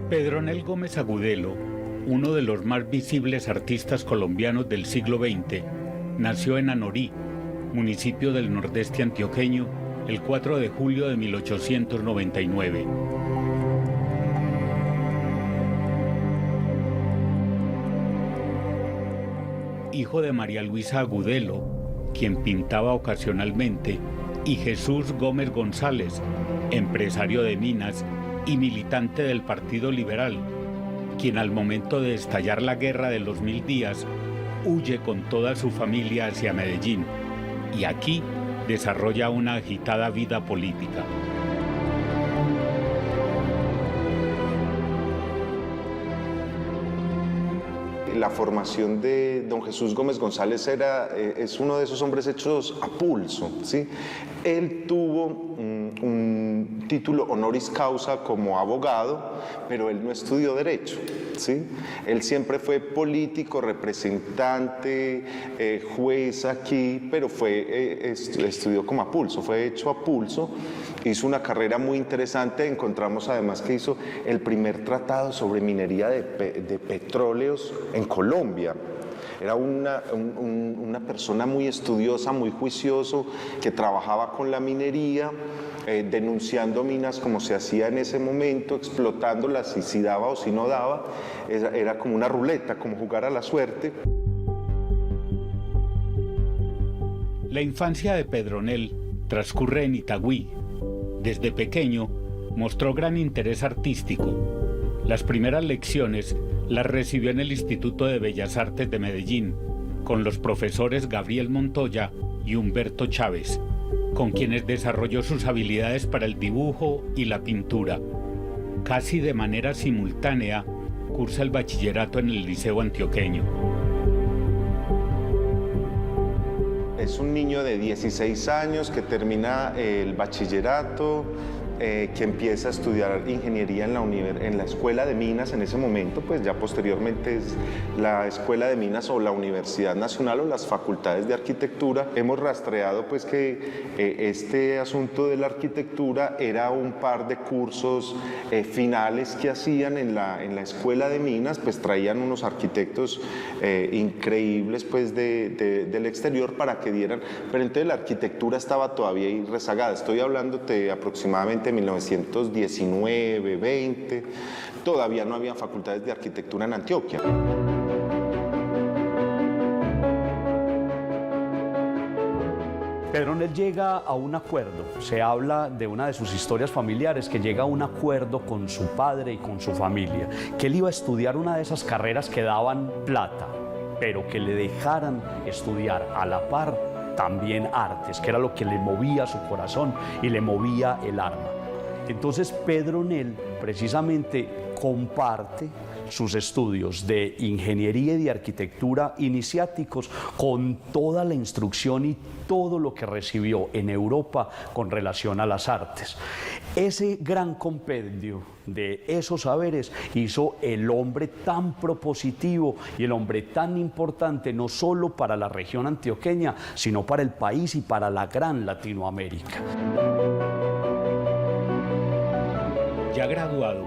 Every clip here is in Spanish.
Pedronel Gómez Agudelo, uno de los más visibles artistas colombianos del siglo XX, nació en Anorí, municipio del nordeste antioqueño, el 4 de julio de 1899. Hijo de María Luisa Agudelo, quien pintaba ocasionalmente, y Jesús Gómez González, empresario de minas y militante del Partido Liberal, quien al momento de estallar la Guerra de los 1000 días huye con toda su familia hacia Medellín y aquí desarrolla una agitada vida política. La formación de don Jesús Gómez González es uno de esos hombres hechos a pulso, ¿sí? Él tuvo un título honoris causa como abogado, pero él no estudió Derecho, ¿sí? Él siempre fue político, representante, juez aquí, pero estudió como a pulso, fue hecho a pulso. Hizo una carrera muy interesante, encontramos además que hizo el primer tratado sobre minería de petróleos en Colombia. Era una persona muy estudiosa, muy juicioso, que trabajaba con la minería, denunciando minas como se hacía en ese momento, explotándolas y si daba o si no daba. Era como una ruleta, como jugar a la suerte. La infancia de Pedronel transcurre en Itagüí. Desde pequeño mostró gran interés artístico. Las primeras lecciones las recibió en el Instituto de Bellas Artes de Medellín, con los profesores Gabriel Montoya y Humberto Chávez, con quienes desarrolló sus habilidades para el dibujo y la pintura. Casi de manera simultánea, cursa el bachillerato en el Liceo Antioqueño. Es un niño de 16 años que termina el bachillerato, que empieza a estudiar ingeniería en la Escuela de Minas en ese momento, pues ya posteriormente es la Escuela de Minas o la Universidad Nacional o las Facultades de Arquitectura. Hemos rastreado pues que este asunto de la arquitectura era un par de cursos finales que hacían en la Escuela de Minas, pues traían unos arquitectos increíbles pues del exterior para que dieran, pero entonces la arquitectura estaba todavía ahí rezagada. Estoy hablándote aproximadamente 1919, 20, todavía no había facultades de arquitectura en Antioquia. Pedronel llega a un acuerdo, se habla de una de sus historias familiares, que llega a un acuerdo con su padre y con su familia, que él iba a estudiar una de esas carreras que daban plata, pero que le dejaran estudiar a la par también artes, que era lo que le movía su corazón y le movía el alma. Entonces Pedronel precisamente comparte sus estudios de ingeniería y de arquitectura iniciáticos con toda la instrucción y todo lo que recibió en Europa con relación a las artes. Ese gran compendio de esos saberes hizo el hombre tan propositivo y el hombre tan importante no solo para la región antioqueña, sino para el país y para la gran Latinoamérica. Ya graduado,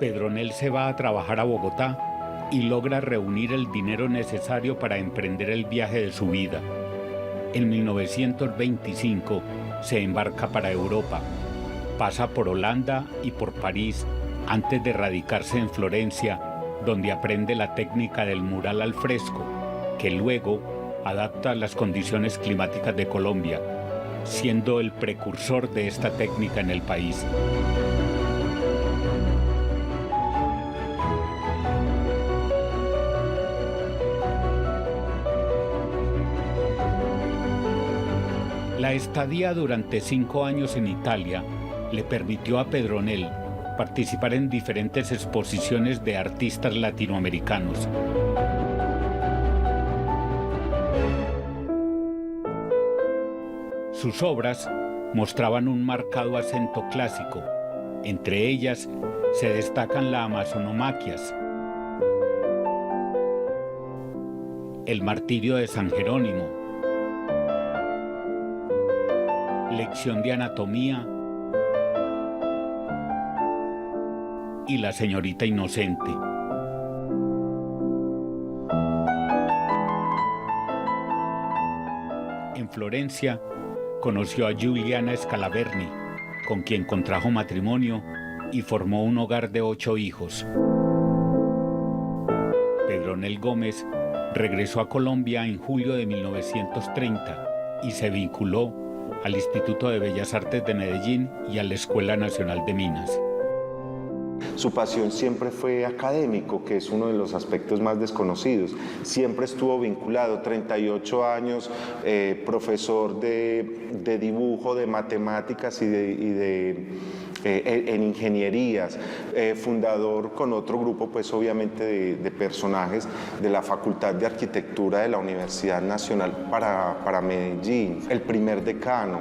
Pedronel se va a trabajar a Bogotá y logra reunir el dinero necesario para emprender el viaje de su vida. En 1925 se embarca para Europa, pasa por Holanda y por París antes de radicarse en Florencia, donde aprende la técnica del mural al fresco, que luego adapta a las condiciones climáticas de Colombia, siendo el precursor de esta técnica en el país. La estadía durante 5 años en Italia le permitió a Pedronel participar en diferentes exposiciones de artistas latinoamericanos. Sus obras mostraban un marcado acento clásico. Entre ellas se destacan la Amazonomaquias, el Martirio de San Jerónimo, Lección de Anatomía y la señorita Inocente. En Florencia conoció a Giuliana Scalaverni, con quien contrajo matrimonio y formó un hogar de 8 hijos. Pedronel Gómez regresó a Colombia en julio de 1930 y se vinculó al Instituto de Bellas Artes de Medellín y a la Escuela Nacional de Minas. Su pasión siempre fue académico, que es uno de los aspectos más desconocidos. Siempre estuvo vinculado, 38 años, profesor de dibujo, de matemáticas en ingenierías, fundador con otro grupo, pues obviamente de personajes de la Facultad de Arquitectura de la Universidad Nacional para Medellín, el primer decano.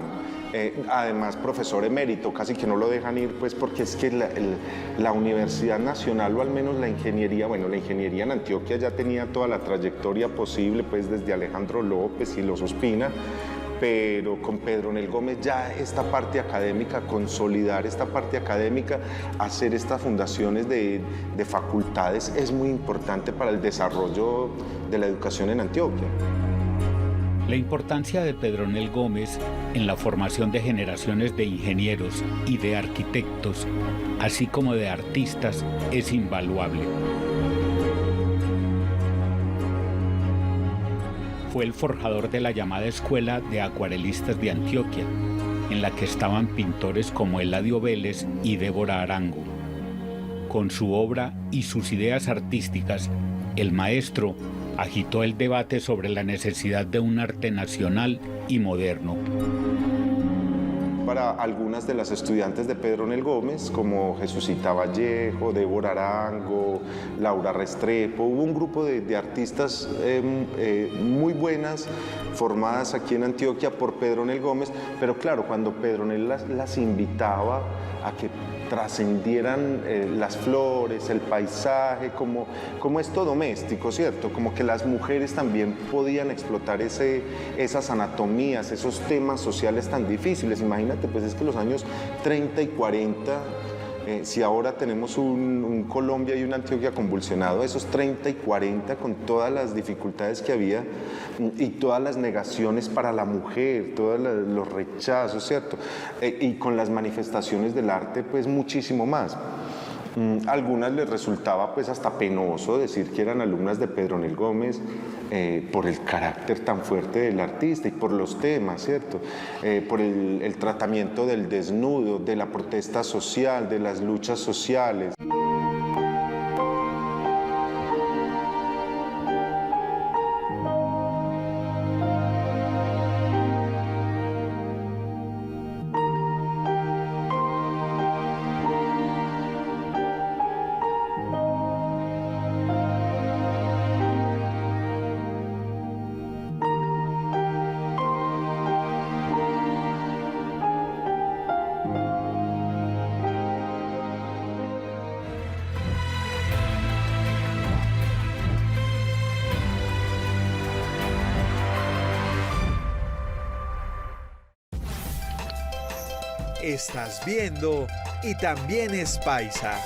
Además profesor emérito, casi que no lo dejan ir, pues porque es que la Universidad Nacional, o al menos la ingeniería en Antioquia ya tenía toda la trayectoria posible, pues desde Alejandro López y los Ospina, pero con Pedronel Gómez ya esta parte académica, consolidar esta parte académica, hacer estas fundaciones de facultades es muy importante para el desarrollo de la educación en Antioquia. La importancia de Pedronel Gómez en la formación de generaciones de ingenieros y de arquitectos, así como de artistas, es invaluable. Fue el forjador de la llamada Escuela de Acuarelistas de Antioquia, en la que estaban pintores como Eladio Vélez y Débora Arango. Con su obra y sus ideas artísticas, el maestro agitó el debate sobre la necesidad de un arte nacional y moderno. Para algunas de las estudiantes de Pedronel Gómez, como Jesucita Vallejo, Débora Arango, Laura Restrepo, hubo un grupo de artistas muy buenas, formadas aquí en Antioquia por Pedronel Gómez, pero claro, cuando Pedronel las invitaba a que trascendieran las flores, el paisaje, como esto doméstico, ¿cierto? Como que las mujeres también podían explotar esas anatomías, esos temas sociales tan difíciles. Imagínate, pues es que los años 30 y 40, si ahora tenemos un Colombia y una Antioquia convulsionado, esos 30 y 40 con todas las dificultades que había y todas las negaciones para la mujer, todos los rechazos, ¿cierto? Y con las manifestaciones del arte, pues muchísimo más. Algunas les resultaba pues hasta penoso decir que eran alumnas de Pedronel Gómez por el carácter tan fuerte del artista y por los temas, ¿cierto? Por el tratamiento del desnudo, de la protesta social, de las luchas sociales. Estás viendo Y También es Paisa.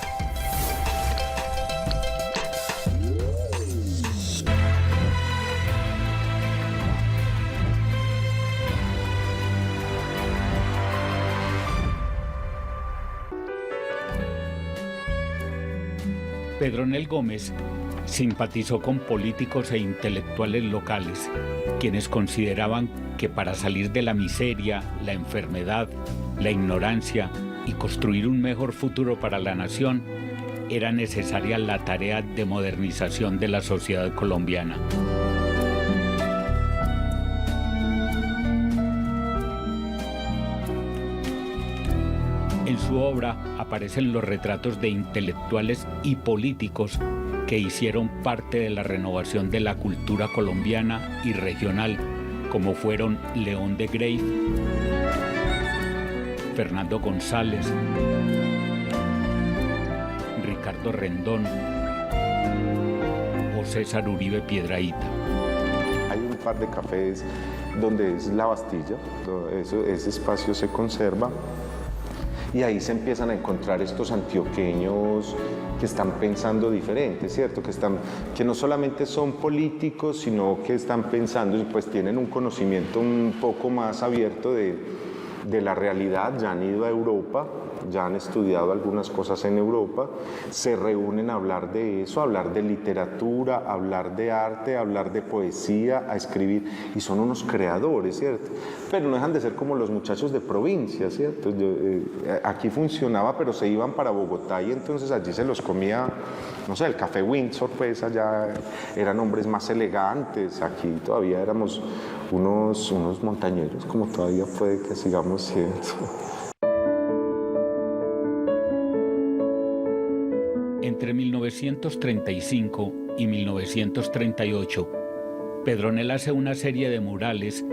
Pedronel Gómez simpatizó con políticos e intelectuales locales, quienes consideraban que para salir de la miseria, la enfermedad, la ignorancia y construir un mejor futuro para la nación, era necesaria la tarea de modernización de la sociedad colombiana. En su obra aparecen los retratos de intelectuales y políticos que hicieron parte de la renovación de la cultura colombiana y regional, como fueron León de Greiff, Fernando González, Ricardo Rendón o César Uribe Piedrahíta. Hay un par de cafés donde es la Bastilla, ese espacio se conserva. Y ahí se empiezan a encontrar estos antioqueños que están pensando diferente, ¿cierto? Que no solamente son políticos, sino que están pensando y pues tienen un conocimiento un poco más abierto de la realidad, ya han ido a Europa, ya han estudiado algunas cosas en Europa, se reúnen a hablar de eso, a hablar de literatura, a hablar de arte, a hablar de poesía, a escribir, y son unos creadores, ¿cierto? Pero no dejan de ser como los muchachos de provincia, ¿cierto? Aquí funcionaba, pero se iban para Bogotá y entonces allí se los comía, no sé, el café Windsor, pues allá eran hombres más elegantes, aquí todavía éramos unos montañeros, como todavía puede que sigamos siendo. Entre 1935 y 1938, Pedronel hace una serie de murales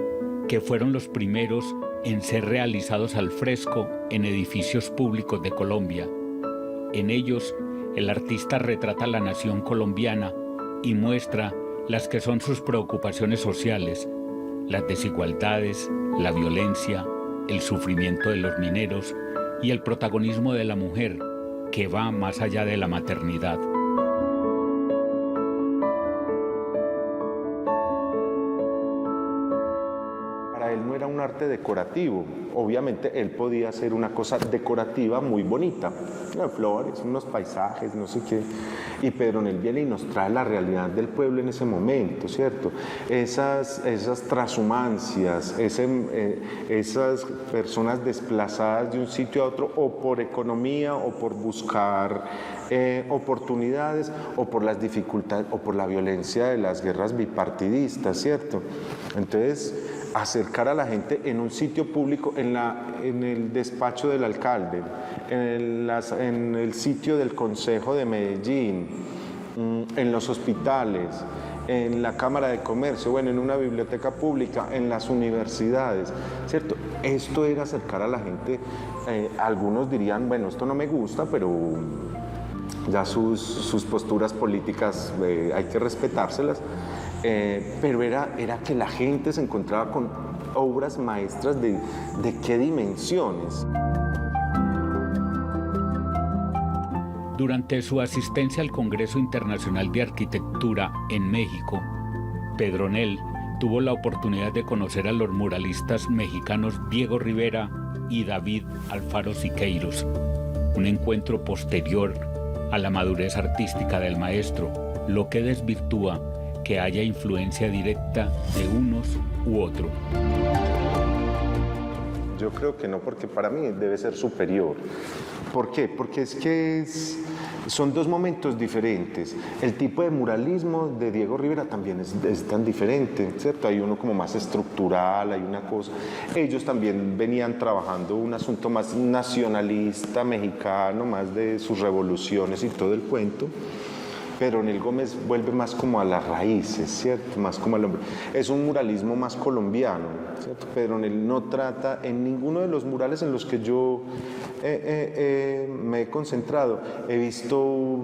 que fueron los primeros en ser realizados al fresco en edificios públicos de Colombia. En ellos, el artista retrata la nación colombiana y muestra las que son sus preocupaciones sociales, las desigualdades, la violencia, el sufrimiento de los mineros y el protagonismo de la mujer, que va más allá de la maternidad. Para él no era un arte decorativo, obviamente él podía hacer una cosa decorativa muy bonita, flores, unos paisajes, no sé qué, y Pedronel viene y nos trae la realidad del pueblo en ese momento, ¿cierto? Esas transhumancias, esas personas desplazadas de un sitio a otro o por economía o por buscar oportunidades o por las dificultades o por la violencia de las guerras bipartidistas, ¿cierto? Entonces, acercar a la gente en un sitio público, en el despacho del alcalde, en el sitio del Consejo de Medellín, en los hospitales, en la Cámara de Comercio, bueno, en una biblioteca pública, en las universidades, ¿cierto? Esto era acercar a la gente. Algunos dirían, bueno, esto no me gusta, pero ya sus posturas políticas hay que respetárselas. Pero era que la gente se encontraba con obras maestras de qué dimensiones. Durante su asistencia al Congreso Internacional de Arquitectura en México, Pedronel tuvo la oportunidad de conocer a los muralistas mexicanos Diego Rivera y David Alfaro Siqueiros, un encuentro posterior a la madurez artística del maestro, lo que desvirtúa que haya influencia directa de unos u otro. Yo creo que no, porque para mí debe ser superior. ¿Por qué? Porque son dos momentos diferentes. El tipo de muralismo de Diego Rivera también es tan diferente, ¿cierto? Hay uno como más estructural, hay una cosa. Ellos también venían trabajando un asunto más nacionalista mexicano, más de sus revoluciones y todo el cuento. Pedronel Gómez vuelve más como a las raíces, ¿cierto? Más como al hombre. Es un muralismo más colombiano, ¿cierto? Pedronel no trata en ninguno de los murales en los que yo me he concentrado, he visto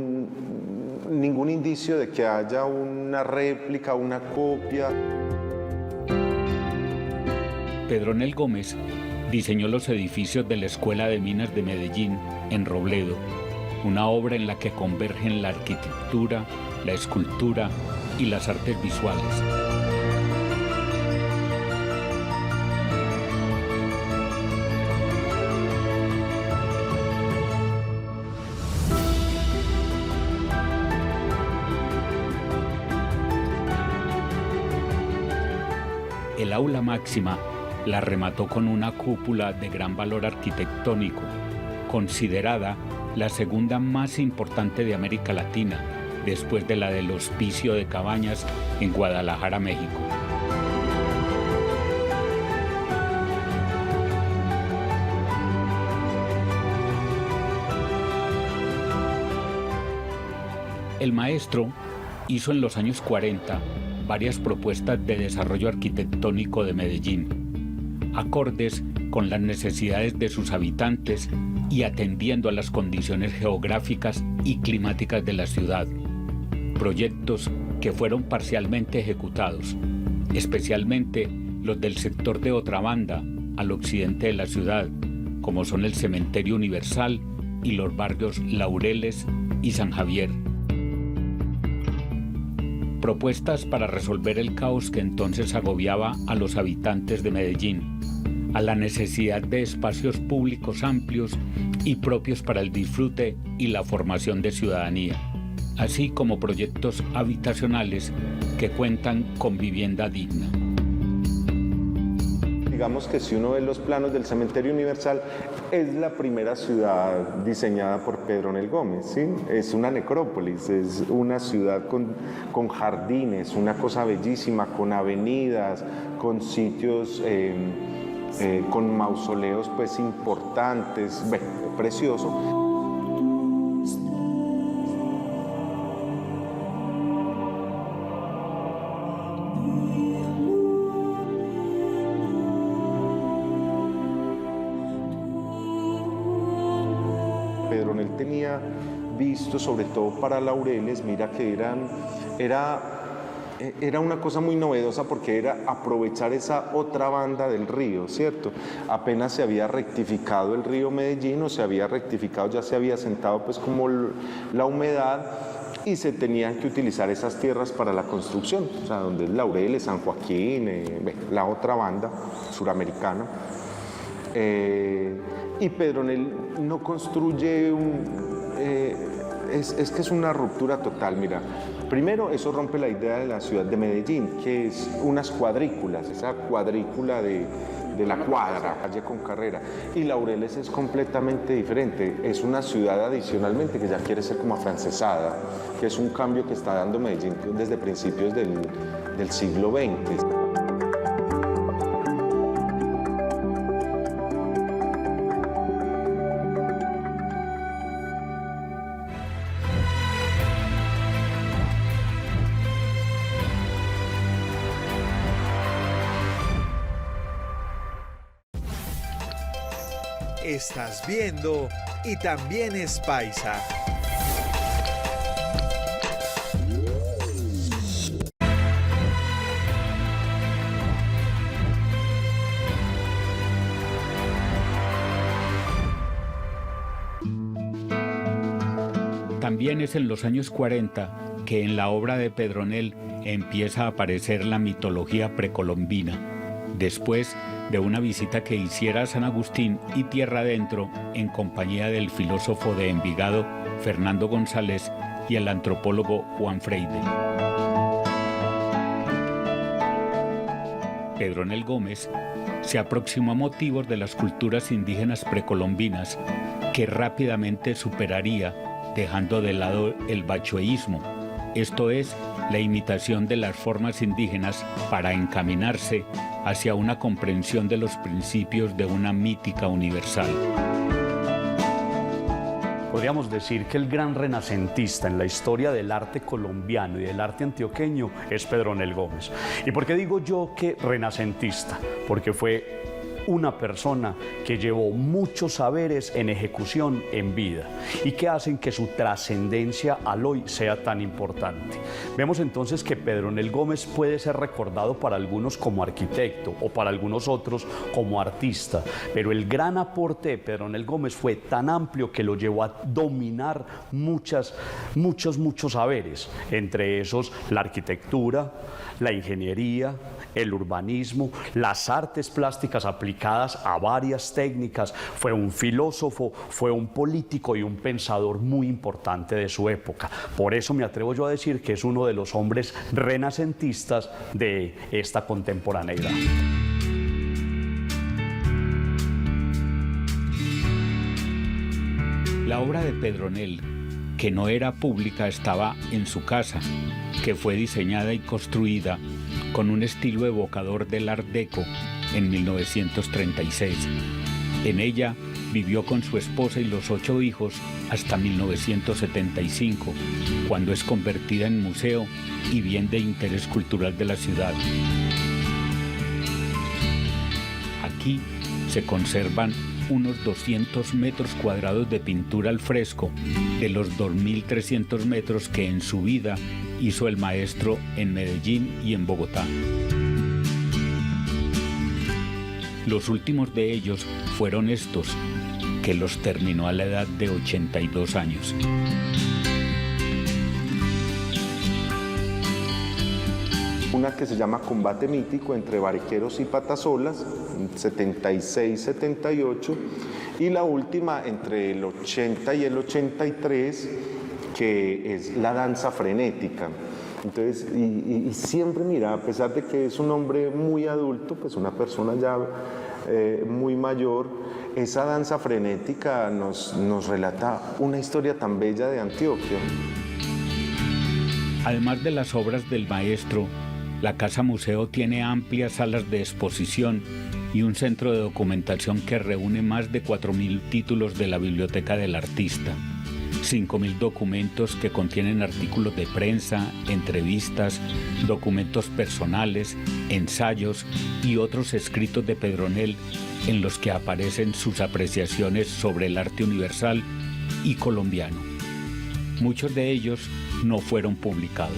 ningún indicio de que haya una réplica, una copia. Pedronel Gómez diseñó los edificios de la Escuela de Minas de Medellín en Robledo, una obra en la que convergen la arquitectura, la escultura y las artes visuales. El aula máxima la remató con una cúpula de gran valor arquitectónico, considerada la segunda más importante de América Latina, después de la del Hospicio de Cabañas en Guadalajara, México. El maestro hizo en los años 40 varias propuestas de desarrollo arquitectónico de Medellín, acordes con las necesidades de sus habitantes y atendiendo a las condiciones geográficas y climáticas de la ciudad. Proyectos que fueron parcialmente ejecutados, especialmente los del sector de Otrabanda, al occidente de la ciudad, como son el Cementerio Universal y los barrios Laureles y San Javier. Propuestas para resolver el caos que entonces agobiaba a los habitantes de Medellín, a la necesidad de espacios públicos amplios y propios para el disfrute y la formación de ciudadanía, así como proyectos habitacionales que cuentan con vivienda digna. Digamos que si uno ve los planos del Cementerio Universal, es la primera ciudad diseñada por Pedronel Gómez, ¿sí? Es una necrópolis, es una ciudad con jardines, una cosa bellísima, con avenidas, con sitios, con mausoleos pues importantes, precioso. Pedronel tenía visto, sobre todo para Laureles, mira que era una cosa muy novedosa porque era aprovechar esa otra banda del río, ¿cierto? Apenas se había rectificado el río Medellín, o se había rectificado, ya se había sentado pues como la humedad, y se tenían que utilizar esas tierras para la construcción, o sea, donde es Laureles, San Joaquín, la otra banda suramericana. Y Pedronel no construye es que es una ruptura total, mira. Primero, eso rompe la idea de la ciudad de Medellín, que es unas cuadrículas, esa cuadrícula de la cuadra, calle con carrera. Y Laureles es completamente diferente, es una ciudad adicionalmente que ya quiere ser como afrancesada, que es un cambio que está dando Medellín desde principios del siglo XX. Estás viendo Y También es Paisa. También es en los años 40 que en la obra de Pedronel empieza a aparecer la mitología precolombina, después de una visita que hiciera a San Agustín y tierra adentro en compañía del filósofo de Envigado Fernando González y el antropólogo Juan Freire. Pedronel Gómez se aproximó a motivos de las culturas indígenas precolombinas que rápidamente superaría, dejando de lado el bachueísmo, esto es, la imitación de las formas indígenas para encaminarse hacia una comprensión de los principios de una mítica universal. Podríamos decir que el gran renacentista en la historia del arte colombiano y del arte antioqueño es Pedronel Gómez. ¿Y por qué digo yo que renacentista? Porque fue una persona que llevó muchos saberes en ejecución en vida y que hacen que su trascendencia al hoy sea tan importante. Vemos entonces que Pedronel Gómez puede ser recordado para algunos como arquitecto o para algunos otros como artista, pero el gran aporte de Pedronel Gómez fue tan amplio que lo llevó a dominar muchos saberes, entre esos la arquitectura, la ingeniería, el urbanismo, las artes plásticas aplicadas a varias técnicas. Fue un filósofo, fue un político y un pensador muy importante de su época. Por eso me atrevo yo a decir que es uno de los hombres renacentistas de esta contemporaneidad. La obra de Pedronel, que no era pública, estaba en su casa, que fue diseñada y construida con un estilo evocador del Art Deco en 1936. En ella vivió con su esposa y los 8 hijos hasta 1975, cuando es convertida en museo y bien de interés cultural de la ciudad. Aquí se conservan unos 200 metros cuadrados de pintura al fresco de los 2.300 metros que en su vida hizo el maestro en Medellín y en Bogotá. Los últimos de ellos fueron estos, que los terminó a la edad de 82 años. Una que se llama Combate Mítico entre Barqueros y Patasolas, 76-78, y la última entre el 80 y el 83, que es La Danza Frenética. Entonces, y siempre, mira, a pesar de que es un hombre muy adulto, pues una persona ya muy mayor, esa danza frenética nos relata una historia tan bella de Antioquia. Además de las obras del maestro, la Casa Museo tiene amplias salas de exposición y un centro de documentación que reúne más de 4.000 títulos de la biblioteca del artista, 5.000 documentos que contienen artículos de prensa, entrevistas, documentos personales, ensayos y otros escritos de Pedronel en los que aparecen sus apreciaciones sobre el arte universal y colombiano. Muchos de ellos no fueron publicados.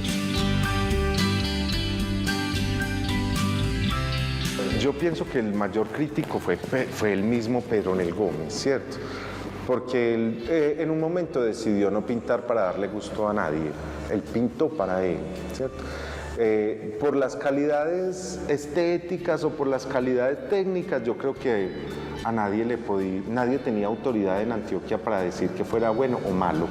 Yo pienso que el mayor crítico fue el mismo Pedronel Gómez, ¿cierto? Porque él en un momento decidió no pintar para darle gusto a nadie, él pintó para él, ¿cierto? Por las calidades estéticas o por las calidades técnicas, yo creo que a nadie tenía autoridad en Antioquia para decir que fuera bueno o malo.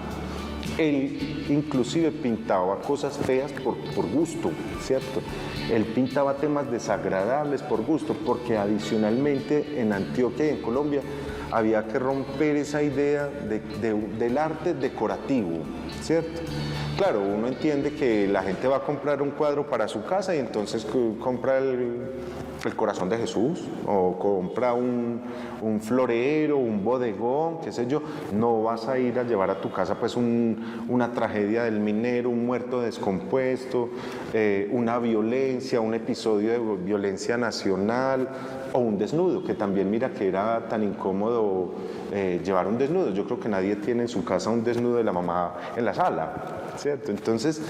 Él inclusive pintaba cosas feas por gusto, ¿cierto? Él pintaba temas desagradables por gusto, porque adicionalmente en Antioquia y en Colombia había que romper esa idea del arte decorativo, ¿cierto? Claro, uno entiende que la gente va a comprar un cuadro para su casa y entonces compra el corazón de Jesús o compra un florero, un bodegón, qué sé yo. No vas a ir a llevar a tu casa pues una tragedia del minero, un muerto descompuesto, una violencia, un episodio de violencia nacional o un desnudo, que también mira que era tan incómodo llevar un desnudo. Yo creo que nadie tiene en su casa un desnudo de la mamá en la sala, ¿cierto? Entonces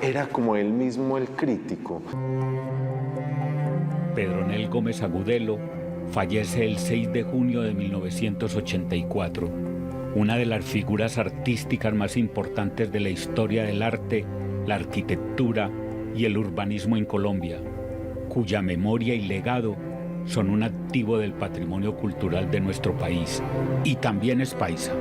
era como él mismo el crítico. Pedronel Gómez Agudelo fallece el 6 de junio de 1984, una de las figuras artísticas más importantes de la historia del arte, la arquitectura y el urbanismo en Colombia, cuya memoria y legado son un activo del patrimonio cultural de nuestro país, y también es paisa.